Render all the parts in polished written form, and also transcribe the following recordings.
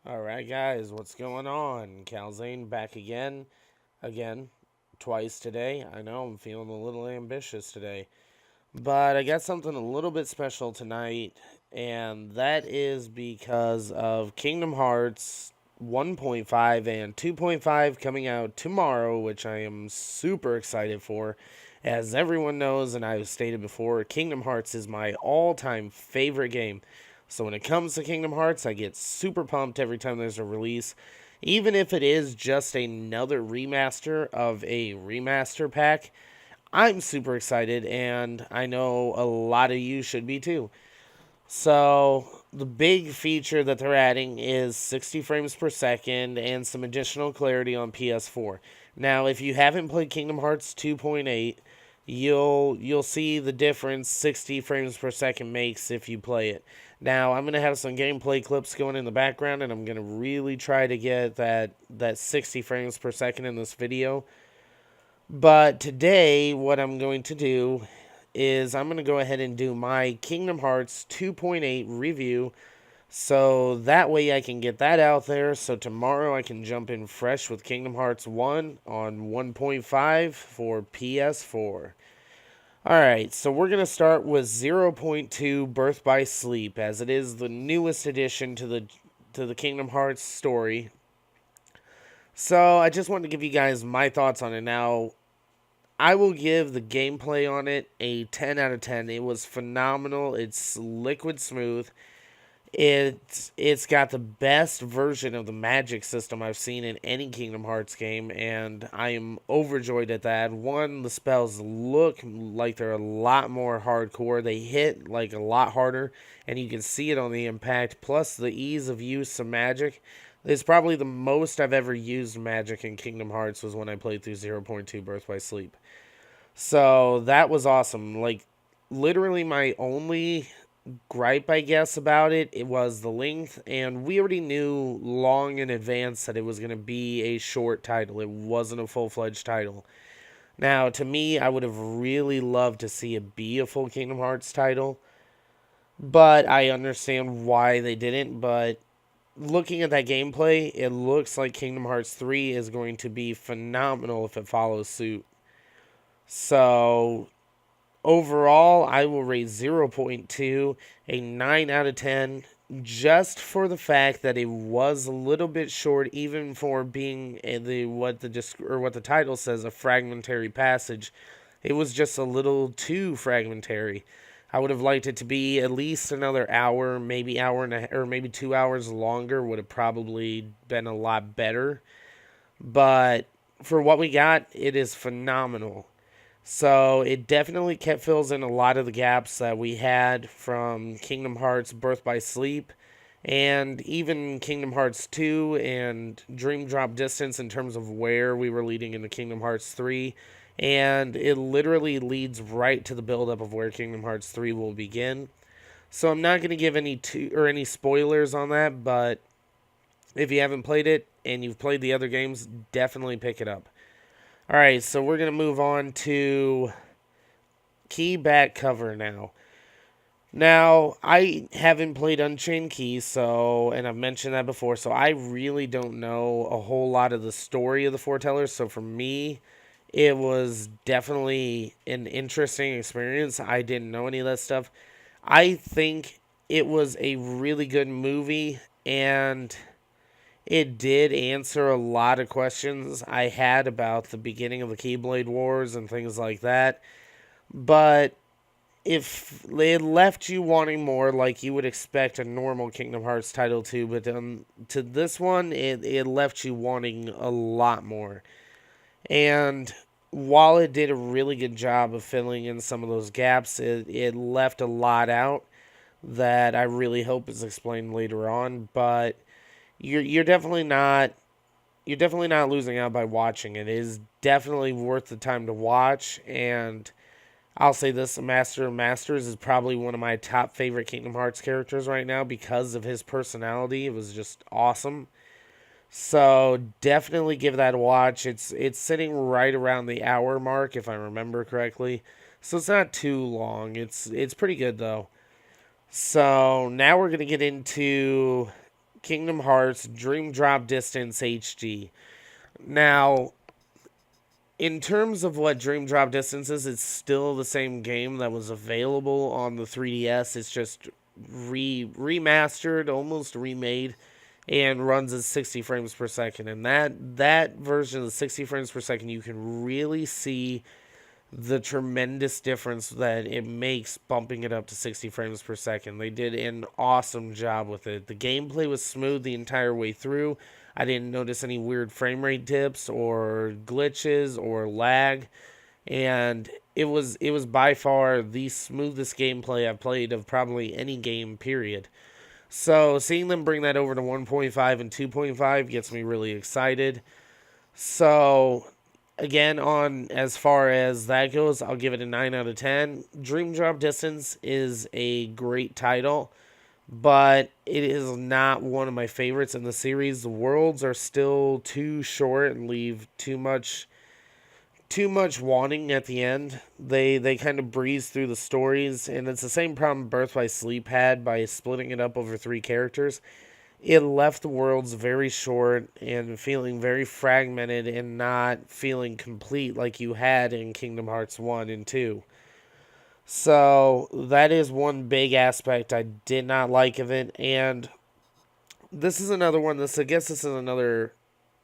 Alright guys, what's going on? Kalzain back again, twice today. I know I'm feeling a little ambitious today, but I got something a little bit special tonight, and that is because of Kingdom Hearts 1.5 and 2.5 coming out tomorrow, which I am super excited for. As everyone knows, and I've stated before, Kingdom Hearts is my all-time favorite game. So when it comes to Kingdom Hearts, I get super pumped every time there's a release. Even if it is just another remaster of a remaster pack, I'm super excited, and I know a lot of you should be too. So, the big feature that they're adding is 60 frames per second and some additional clarity on PS4. Now, if you haven't played Kingdom Hearts 2.8, you'll see the difference 60 frames per second makes if you play it. Now, I'm going to have some gameplay clips going in the background, and I'm going to really try to get that 60 frames per second in this video. But today, what I'm going to do is I'm going to go ahead and do my Kingdom Hearts 2.8 review. So that way I can get that out there. So tomorrow I can jump in fresh with Kingdom Hearts 1 on 1.5 for PS4. Alright, so we're going to start with 0.2 Birth by Sleep, as it is the newest addition to the Kingdom Hearts story. So I just wanted to give you guys my thoughts on it. Now, I will give the gameplay on it a 10 out of 10. It was phenomenal. It's liquid smooth. It's got the best version of the magic system I've seen in any Kingdom Hearts game, and I am overjoyed at that. One, the spells look like they're a lot more hardcore. They hit like a lot harder, and you can see it on the impact. Plus, the ease of use of magic. It's probably the most I've ever used magic in Kingdom Hearts was when I played through 0.2 Birth by Sleep. So that was awesome. Like, literally my only gripe, I guess, about it was the length, and we already knew long in advance that it was going to be a short title. It wasn't a full-fledged title. Now, to me, I would have really loved to see it be a full Kingdom Hearts title, but I understand why they didn't. But looking at that gameplay, it looks like Kingdom Hearts 3 is going to be phenomenal if it follows suit. So, overall, I will rate 0.2 a 9 out of 10, just for the fact that it was a little bit short, even for being what the title says, a fragmentary passage. It was just a little too fragmentary. I would have liked it to be at least another hour, maybe hour and a, or maybe 2 hours longer. Would have probably been a lot better. But for what we got, it is phenomenal. So it definitely fills in a lot of the gaps that we had from Kingdom Hearts Birth by Sleep and even Kingdom Hearts 2 and Dream Drop Distance in terms of where we were leading into Kingdom Hearts 3. And it literally leads right to the buildup of where Kingdom Hearts 3 will begin. So I'm not going to give any spoilers on that, but if you haven't played it and you've played the other games, definitely pick it up. Alright, so we're going to move on to key back cover now. Now, I haven't played Unchained Key, and I've mentioned that before, so I really don't know a whole lot of the story of the Foretellers. So for me, it was definitely an interesting experience. I didn't know any of that stuff. I think it was a really good movie, and it did answer a lot of questions I had about the beginning of the Keyblade Wars and things like that. But if it left you wanting more, like you would expect a normal Kingdom Hearts title to, but to this one, it left you wanting a lot more. And while it did a really good job of filling in some of those gaps, it left a lot out that I really hope is explained later on. But you're definitely not losing out by watching it. It is definitely worth the time to watch, and I'll say this, Master of Masters is probably one of my top favorite Kingdom Hearts characters right now because of his personality. It was just awesome. So definitely give that a watch. It's sitting right around the hour mark if I remember correctly. So it's not too long. It's pretty good though. So now we're going to get into Kingdom Hearts Dream Drop Distance HD. Now, in terms of what Dream Drop Distance is, it's still the same game that was available on the 3DS. It's just remastered, almost remade, and runs at 60 frames per second. And that version of the 60 frames per second, you can really see the tremendous difference that it makes bumping it up to 60 frames per second. They did an awesome job with it. The gameplay was smooth the entire way through. I didn't notice any weird frame rate dips or glitches or lag, and it was by far the smoothest gameplay I've played of probably any game period. So seeing them bring that over to 1.5 and 2.5 gets me really excited. So again, on as far as that goes, I'll give it a 9 out of 10. Dream Drop Distance is a great title, but it is not one of my favorites in the series. The worlds are still too short and leave too much wanting at the end. They kind of breeze through the stories, and it's the same problem Birth by Sleep had by splitting it up over 3 characters. It left the worlds very short and feeling very fragmented and not feeling complete like you had in Kingdom Hearts 1 and 2. So that is one big aspect I did not like of it. And this is another one. I guess this is another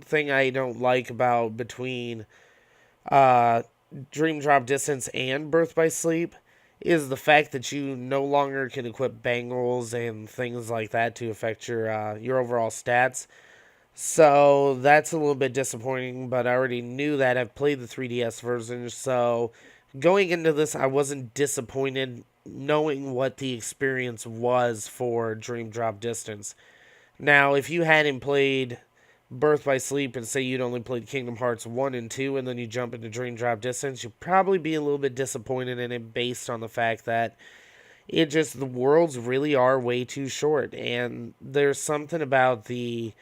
thing I don't like about between uh, Dream Drop Distance and Birth by Sleep is the fact that you no longer can equip bangles and things like that to affect your overall stats. So that's a little bit disappointing, but I already knew that. I've played the 3DS version, so going into this, I wasn't disappointed knowing what the experience was for Dream Drop Distance. Now, if you hadn't played Birth by Sleep and say you'd only played Kingdom Hearts 1 and 2 and then you jump into Dream Drop Distance, you'd probably be a little bit disappointed in it based on the fact that the worlds really are way too short, and there's something about the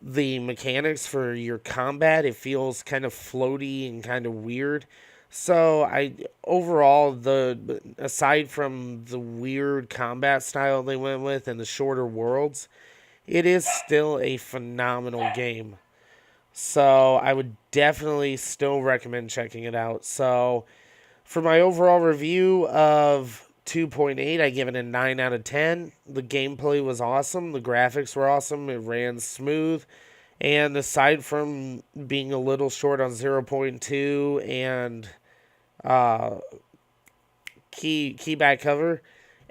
mechanics for your combat. It feels kind of floaty and kind of weird. So I overall, the aside from the weird combat style they went with and the shorter worlds, it is still a phenomenal game. So I would definitely still recommend checking it out. So for my overall review of 2.8, I give it a 9 out of 10. The gameplay was awesome. The graphics were awesome. It ran smooth. And aside from being a little short on 0.2 and uh, key back cover,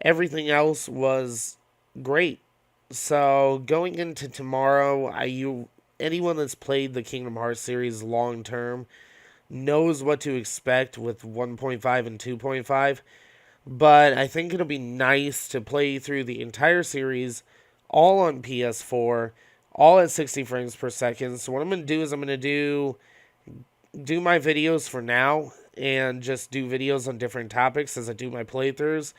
everything else was great. So going into tomorrow, anyone that's played the Kingdom Hearts series long term knows what to expect with 1.5 and 2.5. But I think it'll be nice to play through the entire series all on PS4, all at 60 frames per second. So what I'm going to do is I'm going to do my videos for now and just do videos on different topics as I do my playthroughs.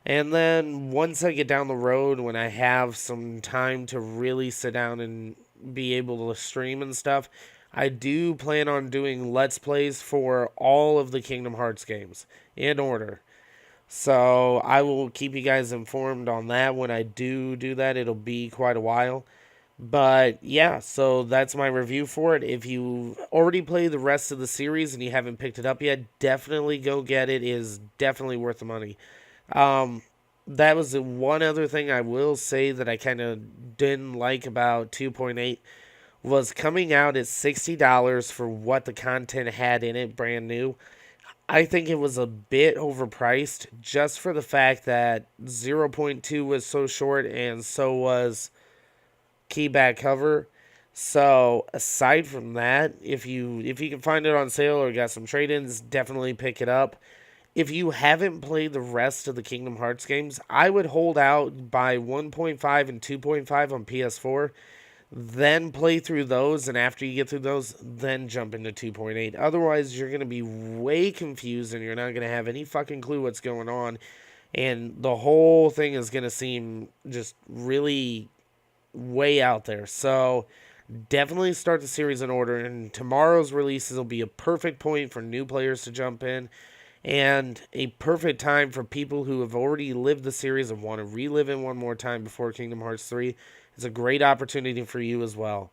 And then once I get down the road, when I have some time to really sit down and be able to stream and stuff, I do plan on doing Let's Plays for all of the Kingdom Hearts games in order. So I will keep you guys informed on that. When I do that, it'll be quite a while. But yeah, so that's my review for it. If you already played the rest of the series and you haven't picked it up yet, definitely go get it. It is definitely worth the money. That was the one other thing I will say that I kind of didn't like about 2.8 was coming out at $60 for what the content had in it, brand new. I think it was a bit overpriced just for the fact that 0.2 was so short and so was key back cover. So aside from that, if you can find it on sale or got some trade-ins, definitely pick it up. If you haven't played the rest of the Kingdom Hearts games, I would hold out by 1.5 and 2.5 on PS4, then play through those, and after you get through those, then jump into 2.8. Otherwise, you're going to be way confused, and you're not going to have any fucking clue what's going on, and the whole thing is going to seem just really way out there. So definitely start the series in order, and tomorrow's releases will be a perfect point for new players to jump in, and a perfect time for people who have already lived the series and want to relive it one more time before Kingdom Hearts 3 It's a great opportunity for you as well.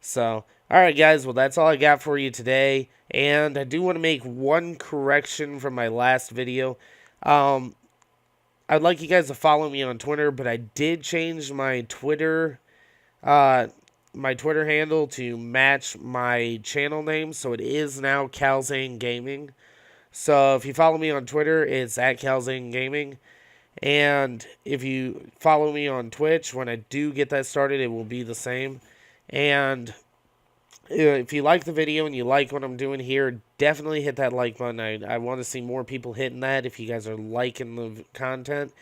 So, all right, guys. Well, that's all I got for you today. And I do want to make one correction from my last video. Um, I'd like you guys to follow me on Twitter, but I did change uh, my Twitter handle to match my channel name, so it is now Kalzain Gaming. So if you follow me on Twitter, it's at Kalzain Gaming. And if you follow me on Twitch, when I do get that started, it will be the same. And if you like the video and you like what I'm doing here, definitely hit that like button. I want to see more people hitting that if you guys are liking the content.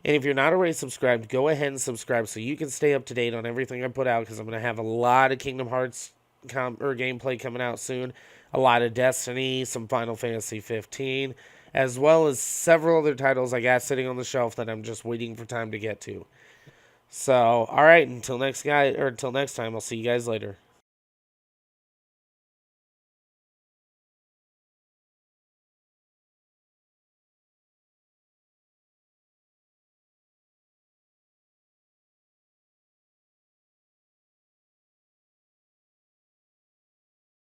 And if you're not already subscribed, go ahead and subscribe so you can stay up to date on everything I put out, because I'm going to have a lot of Kingdom Hearts gameplay coming out soon, a lot of Destiny, some Final Fantasy 15, as well as several other titles I got sitting on the shelf that I'm just waiting for time to get to. So, all right, until next time, I'll see you guys later.